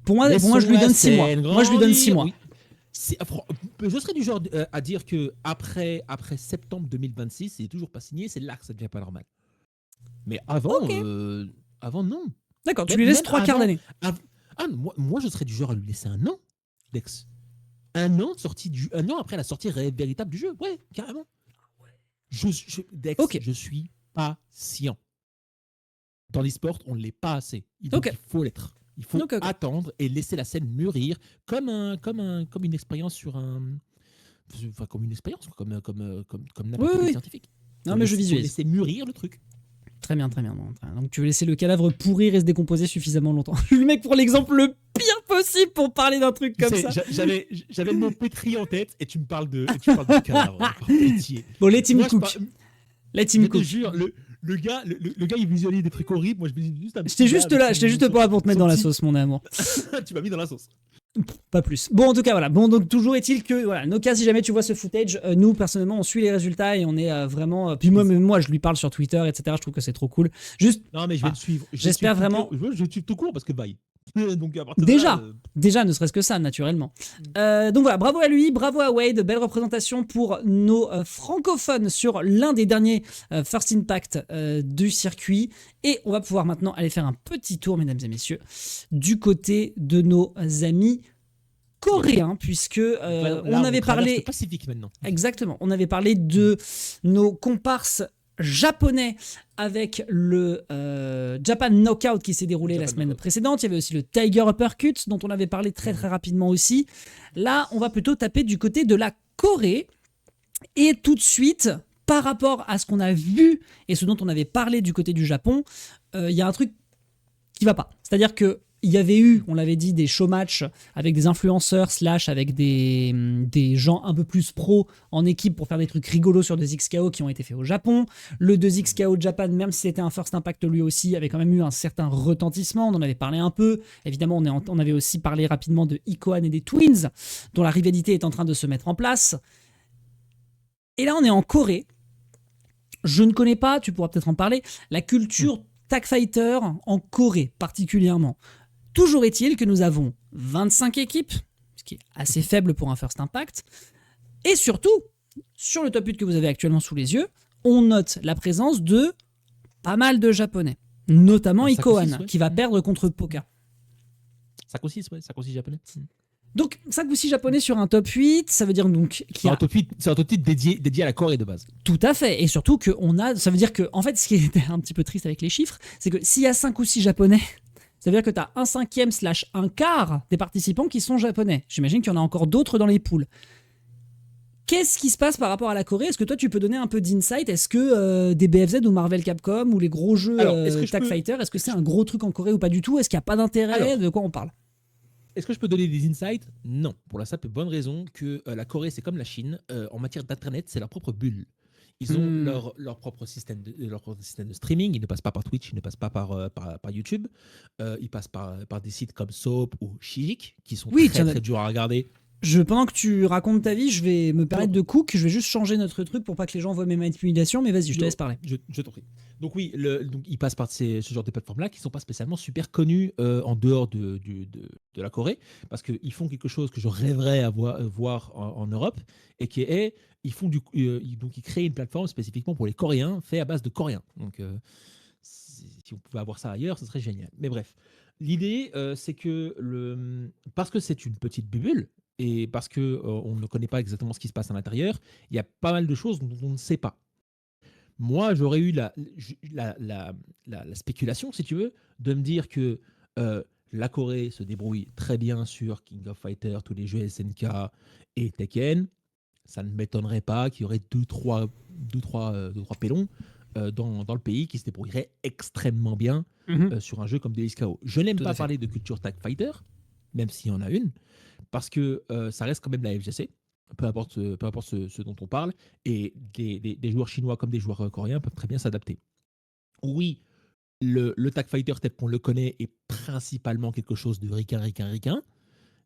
Pour moi, je lui donne 6 mois. Moi, je lui donne 6 mois. Oui. Je serais du genre à dire que après septembre 2026, c'est toujours pas signé, c'est là que ça devient pas normal. Mais avant, avant non. D'accord, tu lui laisses 3 quarts d'année. Moi, je serais du genre à lui laisser 1 an, Dex. 1 an après la sortie véritable du jeu. Ouais, carrément. Dex, je suis patient. Dans l'e-sport, on ne l'est pas assez. Il faut l'être. Il faut attendre et laisser la scène mûrir comme une expérience sur un. Enfin, comme une expérience, comme n'importe quel scientifique. Non, mais je visualise. Laisser mûrir le truc. Très bien. Donc tu veux laisser le cadavre pourrir et se décomposer suffisamment longtemps. Je suis le mec pour l'exemple le pire possible pour parler d'un truc comme ça. J'avais le mot pétri en tête et tu me parles de cadavre. Par pitié. Bon, les Team Cook. Je te jure, le gars, il visualise des trucs horribles. Moi, je me dis juste. J'étais juste pas là pour te mettre dans la sauce, mon amour. Tu m'as mis dans la sauce. Pas plus. Bon, en tout cas, voilà. Bon, donc toujours est-il que, voilà, Noka, si jamais tu vois ce footage, nous, personnellement, on suit les résultats et on est vraiment. Puis moi, je lui parle sur Twitter, etc. Je trouve que c'est trop cool. Juste. Non, mais je vais le suivre. J'espère vraiment. Je vais suivre tout court parce que bye. Donc, déjà, ne serait-ce que ça, naturellement. Donc voilà, bravo à lui, bravo à Wade, belle représentation pour nos francophones sur l'un des derniers First Impact du circuit. Et on va pouvoir maintenant aller faire un petit tour, mesdames et messieurs, du côté de nos amis coréen, puisque Là, on avait traverse le parlé... Pacifique maintenant. Exactement. On avait parlé de nos comparses japonais avec le Japan Knockout qui s'est déroulé la Japan semaine Knockout. précédente. Il y avait aussi le Tiger Uppercut dont on avait parlé très très rapidement aussi. Là, on va plutôt taper du côté de la Corée. Et tout de suite, par rapport à ce qu'on a vu et ce dont on avait parlé du côté du Japon, il y a un truc qui va pas. C'est-à-dire que il y avait eu, on l'avait dit, des showmatchs avec des influenceurs / avec des gens un peu plus pros en équipe pour faire des trucs rigolos sur 2XKO qui ont été faits au Japon. Le 2XKO Japan, même si c'était un First Impact lui aussi, avait quand même eu un certain retentissement. On en avait parlé un peu. Évidemment, on avait aussi parlé rapidement de Ikohan et des Twins, dont la rivalité est en train de se mettre en place. Et là, on est en Corée. Je ne connais pas, tu pourras peut-être en parler, la culture tag fighter en Corée particulièrement. Toujours est-il que nous avons 25 équipes, ce qui est assez faible pour un First Impact. Et surtout, sur le top 8 que vous avez actuellement sous les yeux, on note la présence de pas mal de Japonais. Notamment Ikohan, qui va perdre contre Poka. 5 ou 6, ouais, 5 ou 6 japonais. Donc 5 ou 6 japonais sur un top 8, ça veut dire donc qu'il y a... C'est un top 8 dédié à la Corée de base. Tout à fait, et surtout que ça veut dire que, en fait, ce qui était un petit peu triste avec les chiffres, c'est que s'il y a 5 ou 6 japonais, ça veut dire que tu as un cinquième / un quart des participants qui sont japonais. J'imagine qu'il y en a encore d'autres dans les poules. Qu'est-ce qui se passe par rapport à la Corée ? Est-ce que toi tu peux donner un peu d'insight ? Est-ce que des BFZ ou Marvel Capcom ou les gros jeux Tag Fighter, est-ce que c'est un gros truc en Corée ou pas du tout ? Est-ce qu'il n'y a pas d'intérêt ? De quoi on parle ? Est-ce que je peux donner des insights ? Non, pour la simple et bonne raison que la Corée, c'est comme la Chine, en matière d'internet, c'est leur propre bulle. Ils ont leur propre système de streaming. Ils ne passent pas par Twitch, ils ne passent pas par YouTube. Ils passent par des sites comme Soap ou Shijik, qui sont très durs à regarder. Pendant que tu racontes ta vie, je vais me permettre de cook. Je vais juste changer notre truc pour pas que les gens voient mes manipulations. Mais vas-y, je te laisse parler. Je t'en prie. Donc oui, donc ils passent par ce genre de plateformes-là qui ne sont pas spécialement super connues en dehors de la Corée, parce qu'ils font quelque chose que je rêverais à voir en Europe, et qui est, donc ils créent une plateforme spécifiquement pour les Coréens, fait à base de Coréens. Donc si on pouvait avoir ça ailleurs, ce serait génial. Mais bref, l'idée, c'est que parce que c'est une petite bulle, et parce qu'on ne connaît pas exactement ce qui se passe à l'intérieur, il y a pas mal de choses dont on ne sait pas. Moi, j'aurais eu la spéculation, si tu veux, de me dire que la Corée se débrouille très bien sur King of Fighters, tous les jeux SNK et Tekken. Ça ne m'étonnerait pas qu'il y aurait deux, trois pélons dans le pays qui se débrouilleraient extrêmement bien sur un jeu comme DSKO. Je n'aime pas parler de culture Tag Fighter, même s'il y en a une, parce que ça reste quand même la FGC, peu importe ce dont on parle, et des joueurs chinois comme des joueurs coréens peuvent très bien s'adapter. Oui, le Tag Fighter tel qu'on le connaît est principalement quelque chose de ricain,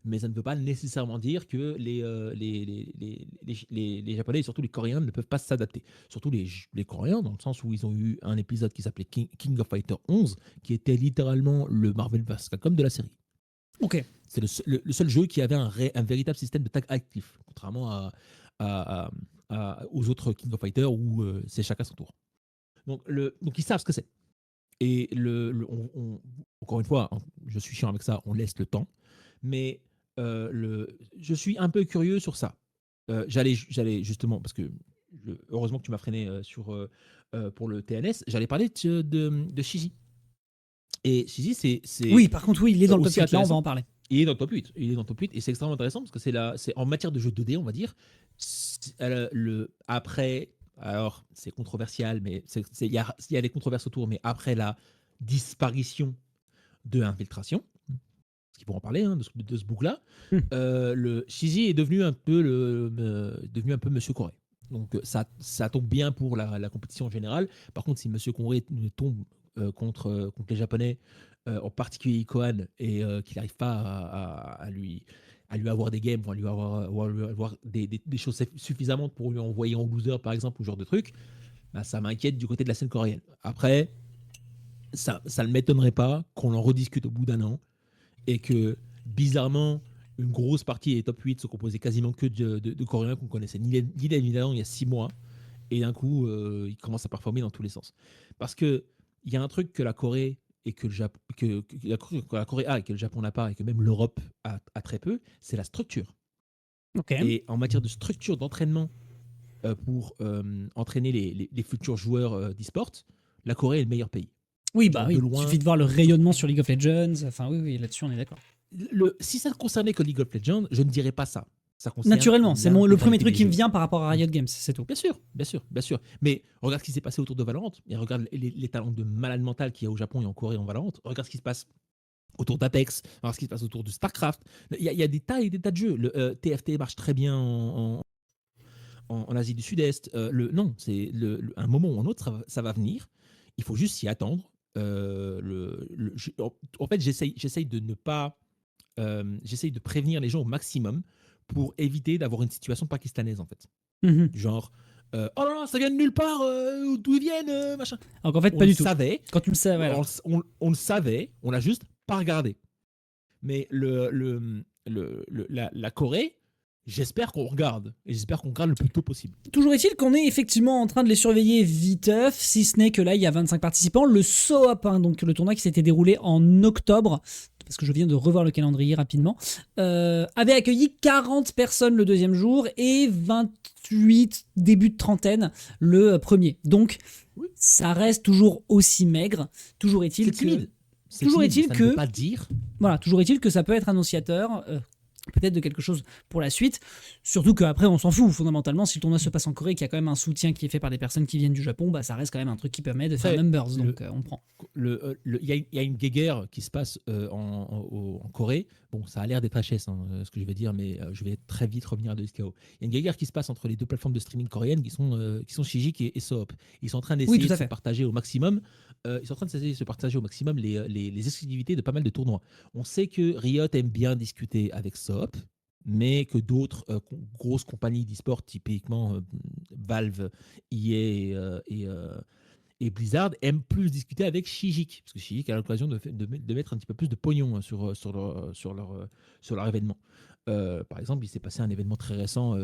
mais ça ne veut pas nécessairement dire que les Japonais et surtout les Coréens ne peuvent pas s'adapter. Surtout les Coréens, dans le sens où ils ont eu un épisode qui s'appelait King of Fighter 11, qui était littéralement le Marvel vs. Capcom de la série. Ok. C'est le seul jeu qui avait un véritable système de tag actif, contrairement aux autres King of Fighters où c'est chacun son tour. Donc ils savent ce que c'est. Et encore une fois, je suis chiant avec ça, on laisse le temps. Mais je suis un peu curieux sur ça. J'allais justement, parce que heureusement que tu m'as freiné pour le TNS, j'allais parler de Shiji. Et Shiji, c'est. Oui, par contre, oui, il est dans le top 8, là, on va en parler. Il est dans le top 8. Il est dans le top 8 et c'est extrêmement intéressant parce que c'est en matière de jeu 2D, on va dire. Après, alors c'est controversial, mais il y a des controverses autour, mais après la disparition de Infiltration, parce qu'il faut en parler de ce bouc-là, le Shiji est devenu un peu Monsieur Corée. Donc ça tombe bien pour la compétition en général. Par contre, si Monsieur Corée tombe contre les Japonais, en particulier Ikohan, et qu'il n'arrive pas à lui avoir des games, ou à lui avoir des choses suffisamment pour lui envoyer en loser, par exemple, ou ce genre de truc, bah, ça m'inquiète du côté de la scène coréenne. Après, ça ne m'étonnerait pas qu'on en rediscute au bout d'un an, et que, bizarrement, une grosse partie des top 8 se composait quasiment que de Coréens qu'on connaissait ni évidemment il y a 6 mois, et d'un coup, ils commencent à performer dans tous les sens. Parce qu'il y a un truc que la Corée et que, que la Corée a et que le Japon n'a pas et que même l'Europe a très peu, c'est la structure. Ok. Et en matière de structure d'entraînement pour entraîner les futurs joueurs d'e-sport, la Corée est le meilleur pays. Oui, Genre bah de oui. Il loin. suffit de voir le rayonnement sur League of Legends. Enfin, oui, là-dessus, on est d'accord. Si ça ne concernait que League of Legends, je ne dirais pas ça. Ça concerne Naturellement, c'est le premier l'intégralité truc des qui me jeux. vient par rapport à Riot Games, c'est tout. Bien sûr, bien sûr, bien sûr. Mais regarde ce qui s'est passé autour de Valorant. Et regarde les talents de malade mental qu'il y a au Japon et en Corée en Valorant. Regarde ce qui se passe autour d'Apex. Regarde ce qui se passe autour de StarCraft. Il y a des tas et des tas de jeux. Le TFT marche très bien en Asie du Sud-Est. Non, c'est un moment ou un autre, ça va venir. Il faut juste s'y attendre. En fait, j'essaye de ne pas... j'essaye de prévenir les gens au maximum pour éviter d'avoir une situation pakistanaise, en fait. Mhm. Du genre, oh là là, ça vient de nulle part, d'où ils viennent, machin. Alors qu'en fait, On pas le du tout. savait, Quand tu le sais, voilà. on le savait, on l'a juste pas regardé. Mais la Corée, j'espère qu'on regarde. Et j'espère qu'on regarde le plus tôt possible. Toujours est-il qu'on est effectivement en train de les surveiller viteuf, si ce n'est que là, il y a 25 participants. Le SOAP, donc le tournoi qui s'était déroulé en octobre, parce que je viens de revoir le calendrier rapidement, avait accueilli 40 personnes le deuxième jour et 28 début de trentaine le premier. Donc, Oui. ça reste toujours aussi maigre. Toujours est-il C'est que... timide. Toujours timide, est-il ça que- ne veut pas dire. Voilà, toujours est-il que ça peut être annonciateur peut-être de quelque chose pour la suite. Surtout qu'après, on s'en fout. Fondamentalement, si le tournoi se passe en Corée, qu'il y a quand même un soutien qui est fait par des personnes qui viennent du Japon, bah, ça reste quand même un truc qui permet de faire Ouais, numbers. Donc, on prend. Il y a une guéguerre qui se passe en Corée. Bon, ça a l'air d'être HS, ce que je vais dire, mais je vais très vite revenir à 2XKO. Il y a une guéguerre qui se passe entre les deux plateformes de streaming coréennes qui sont Shijik et SOOP. Ils sont en train d'essayer tout à de se fait. partager au maximum. Ils sont en train d'essayer de se partager au maximum les exclusivités de pas mal de tournois. On sait que Riot aime bien discuter avec SOOP, mais que d'autres grosses compagnies d'e-sport, typiquement Valve, EA et Blizzard, aiment plus discuter avec Shijik, parce que Shijik a l'occasion de mettre un petit peu plus de pognon sur leur événement. Par exemple, il s'est passé un événement très récent,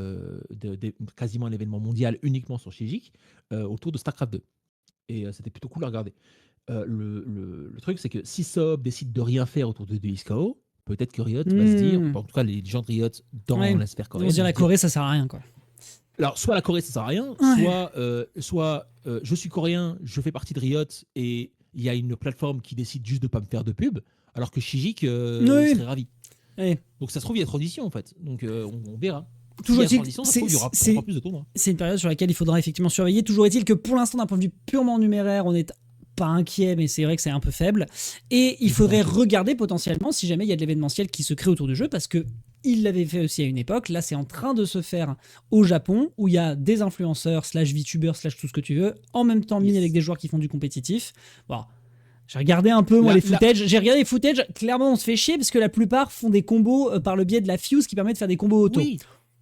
quasiment un événement mondial uniquement sur Shijik, autour de StarCraft 2. Et c'était plutôt cool à regarder. Le truc, c'est que si Sob décide de rien faire autour de XKO, peut-être que Riot va se dire, en tout cas les gens de Riot dans la sphère On coréenne, se dit la Corée, ça sert à rien, quoi. alors soit la Corée ça sert à rien, Ouais. soit je suis coréen, je fais partie de Riot et il y a une plateforme qui décide juste de pas me faire de pub, alors que Shijik Oui. serait ravi. Ouais. Donc ça se trouve il y a trop d'éditions en fait, donc on verra. Toujours S'il y a est-il, trop d'éditions, ça se trouve, il y aura c'est- encore plus de tournois. c'est une période sur laquelle il faudra effectivement surveiller. Toujours est-il que pour l'instant, d'un point de vue purement numéraire, on n'est pas inquiet, mais c'est vrai que c'est un peu faible. Et il faudrait regarder potentiellement si jamais il y a de l'événementiel qui se crée autour du jeu, parce que il l'avait fait aussi à une époque. Là, c'est en train de se faire au Japon, où il y a des influenceurs, /VTubers, tout ce que tu veux, en même temps mis avec des joueurs qui font du compétitif. Bon. J'ai regardé un peu les footages. J'ai regardé les footages. Clairement, on se fait chier parce que la plupart font des combos par le biais de la fuse qui permet de faire des combos auto. Oui.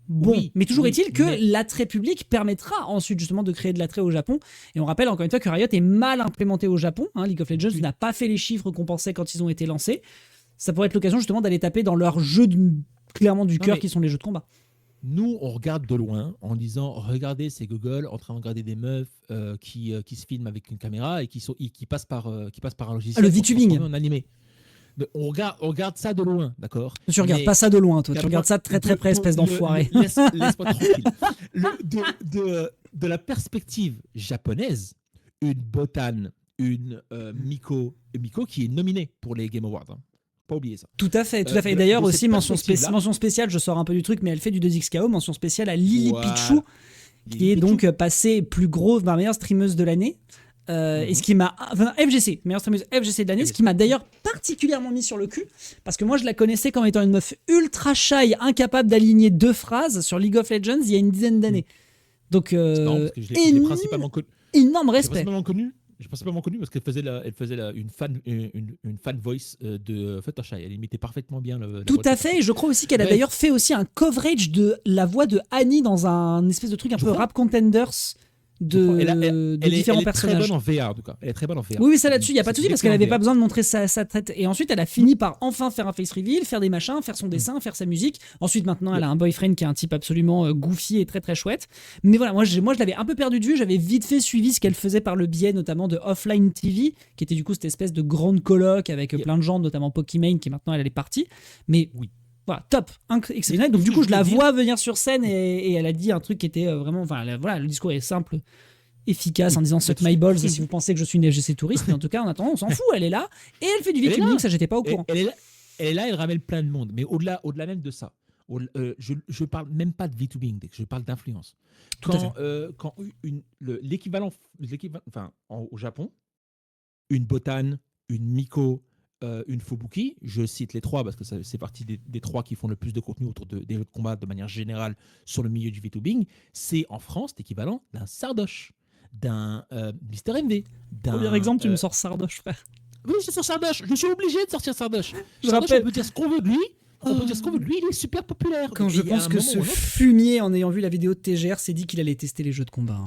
Bon, Oui, mais toujours oui, est-il que mais- l'attrait public permettra ensuite justement de créer de l'attrait au Japon. Et on rappelle encore une fois que Riot est mal implémenté au Japon. League of Legends n'a pas fait les chiffres qu'on pensait quand ils ont été lancés. Ça pourrait être l'occasion justement d'aller taper dans leurs jeux clairement du cœur qui sont les jeux de combat. Nous, on regarde de loin en disant regardez, c'est Google en train de regarder des meufs qui se filment avec une caméra et qui passent par un logiciel Le pour VTubing. transformer en animé. On regarde ça de loin, d'accord. Tu regardes pas ça de loin, toi. Tu D'abord, regardes ça de très très près, espèce d'enfoiré. Laisse-moi tranquille. De la perspective japonaise, une Botan, une Miko qui est nominée pour les Game Awards. Pas oublier ça. Tout à fait, tout à fait. Et d'ailleurs de aussi cette mention perspective-là- spéciale, je sors un peu du truc, mais elle fait du 2XKO, mention spéciale à Lily Voilà. Pichou, qui est donc passée plus grosse, meilleure streameuse de l'année. Et ce qui m'a. Enfin, FGC, meilleure streameuse FGC de l'année, ce qui m'a d'ailleurs particulièrement mis sur le cul, parce que moi je la connaissais comme étant une meuf ultra shy, incapable d'aligner deux phrases sur League of Legends il y a une dizaine d'années. Donc, C'est marrant parce que je l'ai principalement connu. énorme J'ai respect. principalement connu parce qu'elle faisait une fan voice de Fluttershy. Elle imitait parfaitement bien la Tout voix de à fait, et je crois aussi qu'elle a Bref. d'ailleurs fait aussi un coverage de la voix de Annie dans un espèce de truc un Je peu crois. rap contenders. de différents personnages. Elle est très bonne en VR, en tout cas. Elle est très bonne en VR. Oui, ça là-dessus, il n'y a pas de souci parce qu'elle n'avait pas VR. besoin de montrer sa tête. Et ensuite, elle a fini par enfin faire un face reveal, faire des machins, faire son dessin, faire sa musique. Ensuite, maintenant, elle a un boyfriend qui est un type absolument goofy et très très chouette. Mais voilà, moi je l'avais un peu perdu de vue. J'avais vite fait suivi ce qu'elle faisait par le biais notamment de Offline TV, qui était du coup cette espèce de grande coloc avec plein de gens, notamment Pokimane, qui maintenant elle est partie. Mais Oui. voilà, top, exceptionnel. Donc du coup, je la vois venir sur scène et elle a dit un truc qui était vraiment... Enfin, voilà, le discours est simple, efficace, en disant suck my balls si vous pensez que je suis une LGC touriste, mais en tout cas en attendant on s'en fout, elle est là et elle fait du VTubing, ça j'étais pas au courant. Elle ramène plein de monde, mais au-delà même de ça, je parle même pas de VTubing, je parle d'influence. Quand l'équivalent, enfin au Japon, une Botan, une Miko, une Fubuki, je cite les trois parce que c'est partie des trois qui font le plus de contenu autour des jeux de combat de manière générale sur le milieu du VTubing, c'est en France l'équivalent d'un Sardoche, d'un Mister MV. Premier exemple, tu me sors Sardoche, frère. Oui, je sors Sardoche, je suis obligé de sortir Sardoche. Je Sardoche, rappelle... on peut dire ce qu'on veut de lui. On peut dire ce qu'on veut de lui, il est super populaire. Quand je pense que ce fumier, en ayant vu la vidéo de TGR, s'est dit qu'il allait tester les jeux de combat.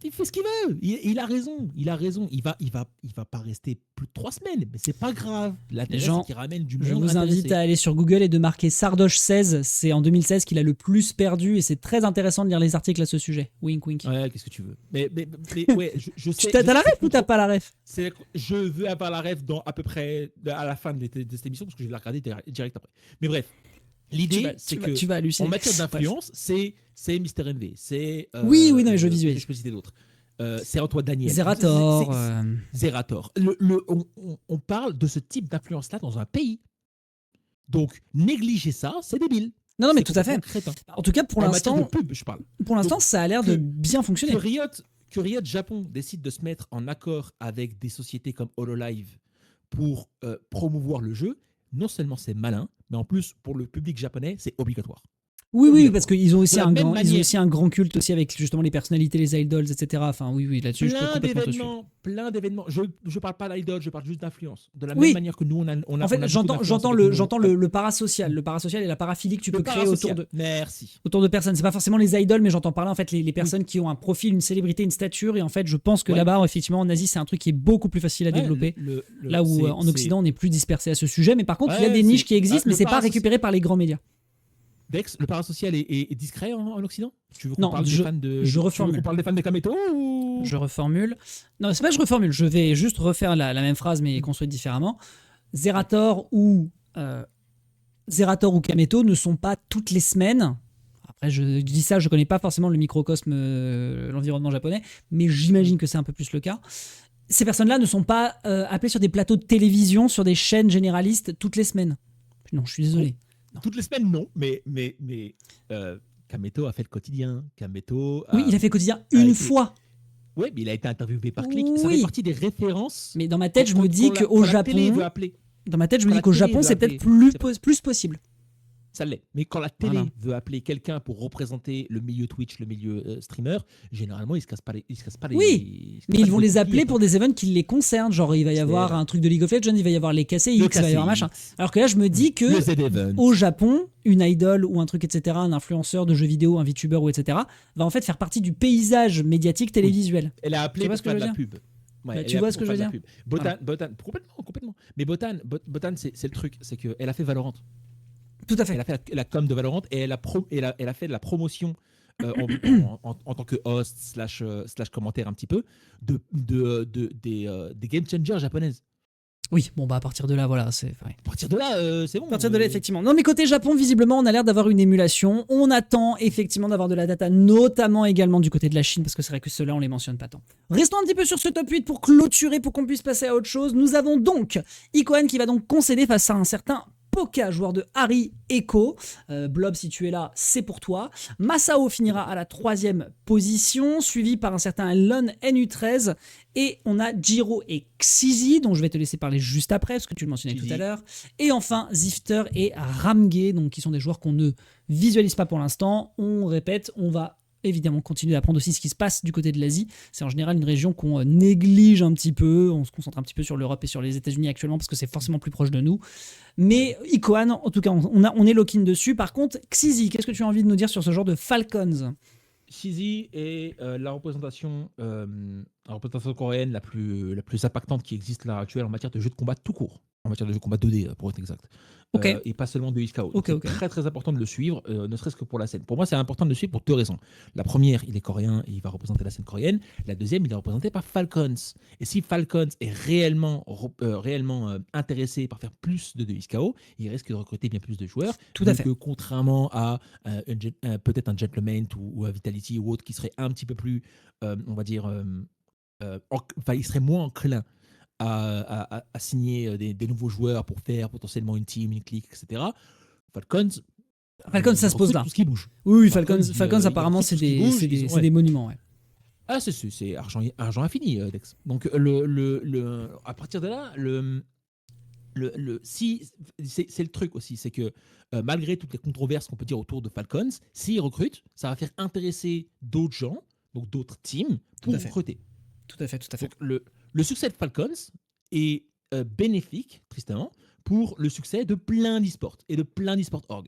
Il fait ce qu'il veut. Il a raison. Il va pas rester plus de 3 semaines, mais c'est pas grave. Les gens qui ramènent du monde. Je vous invite à aller sur Google et de marquer Sardoche 16. C'est en 2016 qu'il a le plus perdu et c'est très intéressant de lire les articles à ce sujet. Wink wink. Ouais, qu'est-ce que tu veux. Mais ouais, je sais. T'as la ref ou t'as pas la ref? Je veux avoir la ref à peu près à la fin de cette émission parce que je vais la regarder direct après. Mais bref. L'idée, c'est que tu vas halluciner. En matière d'influence, c'est Mister MV, c'est oui, non, mais je visualise. Je peux citer d'autres. C'est Antoine Daniel. Zerator. Zerator. On parle de ce type d'influence-là dans un pays. Donc, négliger ça, c'est débile. Non, mais tout à fait. Crétin. En tout cas, pour l'instant, de pub, je parle. Pour l'instant, ça a l'air de bien fonctionner. Que Riot Japon décide de se mettre en accord avec des sociétés comme HoloLive pour promouvoir le jeu, non seulement c'est malin, mais en plus, pour le public japonais, c'est obligatoire. Oui, parce qu'ils ont aussi un grand culte aussi avec justement les personnalités, les idols, etc. Enfin, oui, là-dessus, je peux complètement te suivre. Plein d'événements. Je parle pas d'idol, je parle juste d'influence. De la même manière que nous, on a. En fait, j'entends le parasocial. Le parasocial et la paraphilie que tu peux créer autour de personnes. C'est pas forcément les idols, mais j'entends parler en fait les personnes qui ont un profil, une célébrité, une stature. Et en fait, je pense que là-bas, effectivement, en Asie, c'est un truc qui est beaucoup plus facile à développer. Là où en Occident, on est plus dispersé à ce sujet. Mais par contre, il y a des niches qui existent, mais c'est pas récupéré par les grands médias. Dex, le parasocial est discret en Occident? Tu veux qu'on non, parle des fans de... Je reformule. Tu veux qu'on parle des fans de Kameto ou... Je reformule. Non, c'est pas que je reformule. Je vais juste refaire la même phrase, mais construite différemment. Zerator ou Kameto ne sont pas toutes les semaines. Après, je dis ça, je connais pas forcément le microcosme, l'environnement japonais, mais j'imagine que c'est un peu plus le cas. Ces personnes-là ne sont pas appelées sur des plateaux de télévision, sur des chaînes généralistes toutes les semaines. Non, je suis désolé. Non. Toutes les semaines, non, mais Kameto a fait le quotidien. Oui, il a fait le quotidien une fois. Oui, mais il a été interviewé par Click. Ça fait partie des références. Mais dans ma tête, je me dis qu'au Japon, c'est peut-être plus possible. Ça l'est. Mais quand la télé veut appeler quelqu'un pour représenter le milieu Twitch, le milieu streamer, généralement, ils se cassent pas les. Oui, mais ils vont les appeler pour des events qui les concernent. Genre, il va y avoir un truc de League of Legends, il va y avoir les KCX, il va y avoir machin. Alors que là, je me dis que au Japon, une idol ou un truc, etc., un influenceur de jeux vidéo, un VTuber ou etc., va en fait faire partie du paysage médiatique télévisuel. Elle a appelé pour faire de la pub. Ouais, tu vois ce que je veux dire? Botan, complètement. Mais Botan, c'est le truc, c'est qu'elle a fait Valorant. Tout à fait. Elle a fait la com de Valorant et elle a fait de la promotion en tant que host slash commentaire un petit peu des game changers japonaises. Oui, bon bah à partir de là, voilà, c'est. Ouais. À partir de là, c'est bon. À partir de là, effectivement. Non, mais côté Japon, visiblement, on a l'air d'avoir une émulation. On attend effectivement d'avoir de la data, notamment également du côté de la Chine, parce que c'est vrai que ceux-là, on les mentionne pas tant. Restons un petit peu sur ce top 8 pour clôturer, pour qu'on puisse passer à autre chose. Nous avons donc Ikohan qui va donc concéder face à un certain Poka, joueur de Harry Echo. Blob, si tu es là, c'est pour toi. Masao finira à la 3e position, suivi par un certain Lon NU13. Et on a Jiro et Xizi, dont je vais te laisser parler juste après, parce que tu le mentionnais tout à l'heure. Et enfin, Zifter et Ramge, donc qui sont des joueurs qu'on ne visualise pas pour l'instant. On répète, on va évidemment continuer d'apprendre aussi ce qui se passe du côté de l'Asie. C'est en général une région qu'on néglige un petit peu. On se concentre un petit peu sur l'Europe et sur les États-Unis actuellement parce que c'est forcément plus proche de nous. Mais Ikohan, en tout cas, on est lock-in dessus. Par contre, Xizi, qu'est-ce que tu as envie de nous dire sur ce genre de Falcons? Shizzy est la représentation coréenne la plus impactante qui existe là actuelle en matière de jeux de combat tout court. En matière de jeux de combat 2D, pour être exact. Ok. Et pas seulement de XKO. Ok, C'est ok. très très important de le suivre, ne serait-ce que pour la scène. Pour moi, c'est important de le suivre pour 2 raisons. La première, il est coréen et il va représenter la scène coréenne. La deuxième, il est représenté par Falcons. Et si Falcons est réellement intéressé par faire plus de XKO, il risque de recruter bien plus de joueurs. Tout à fait. Que contrairement à peut-être un Gentleman ou un Vitality ou autre qui serait un petit peu plus, on va dire, il serait moins enclin à signer des nouveaux joueurs pour faire potentiellement une team, une clique, etc. Falcons, Ça se pose là. tout ce qui bouge. Oui, Falcons, Falcons apparemment, c'est des monuments. Ouais. Ah, c'est argent infini, Dex. Donc, à partir de là, c'est le truc aussi, c'est que malgré toutes les controverses qu'on peut dire autour de Falcons, s'ils recrutent, ça va faire intéresser d'autres gens, donc d'autres teams, pour recruter. Tout à fait. Donc, le succès de Falcons est bénéfique, tristement, pour le succès de plein d'e-sports et de plein d'e-sports org,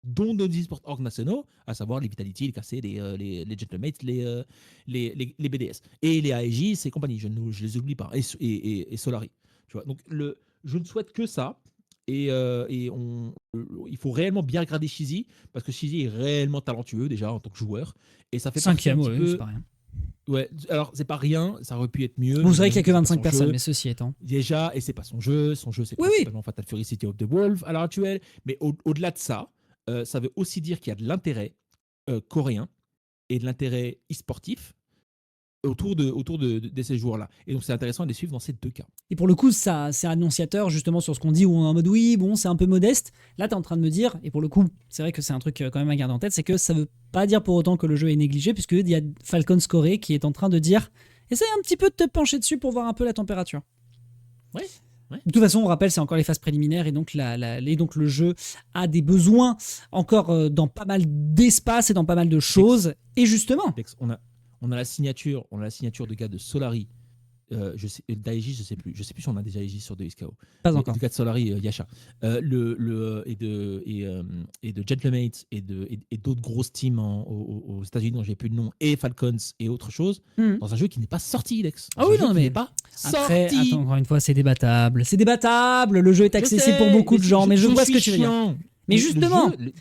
dont nos e-sports org nationaux, à savoir les Vitality, les KC, les Gentlemates, les BDS. Et les AEJ et compagnie, je les oublie pas, et Solari. Tu vois, donc, je ne souhaite que ça. Il faut réellement bien regarder Shizzy, parce que Shizzy est réellement talentueux déjà en tant que joueur. Et ça fait 5e, c'est pas rien. Ouais, alors c'est pas rien, ça aurait pu être mieux. Vous savez qu'il n'y a que 25 personnes, mais ceci étant. Déjà, et c'est pas son jeu c'est principalement Fatal Fury City of the Wolf à l'heure actuelle. Mais au-delà de ça, ça veut aussi dire qu'il y a de l'intérêt coréen et de l'intérêt e-sportif autour de ces joueurs-là. Et donc c'est intéressant de les suivre dans ces 2 cas. Et pour le coup, ça, c'est annonciateur justement sur ce qu'on dit, où on est en mode oui, bon, c'est un peu modeste. Là, tu es en train de me dire, et pour le coup, c'est vrai que c'est un truc quand même à garder en tête, c'est que ça veut pas dire pour autant que le jeu est négligé, puisqu'il y a Falcons Corée qui est en train de dire essaye un petit peu de te pencher dessus pour voir un peu la température. Ouais. De toute façon, on rappelle, c'est encore les phases préliminaires et donc, donc le jeu a des besoins encore dans pas mal d'espace et dans pas mal de choses. Et justement, on a la signature de gars de Solari. D'AEJ, je sais plus si on a déjà AEJ sur 2XKO. Pas encore. Du gars de Solari, Yasha. Et de Gentlemates et d'autres grosses teams aux États-Unis dont j'ai plus le nom, et Falcons et autre chose, dans un jeu qui n'est pas sorti, Lex. Ah oui, non, mais pas après, sorti. attends, encore une fois, c'est débattable. C'est débattable. Le jeu est accessible pour beaucoup de gens, mais je vois ce que tu veux dire. Mais justement,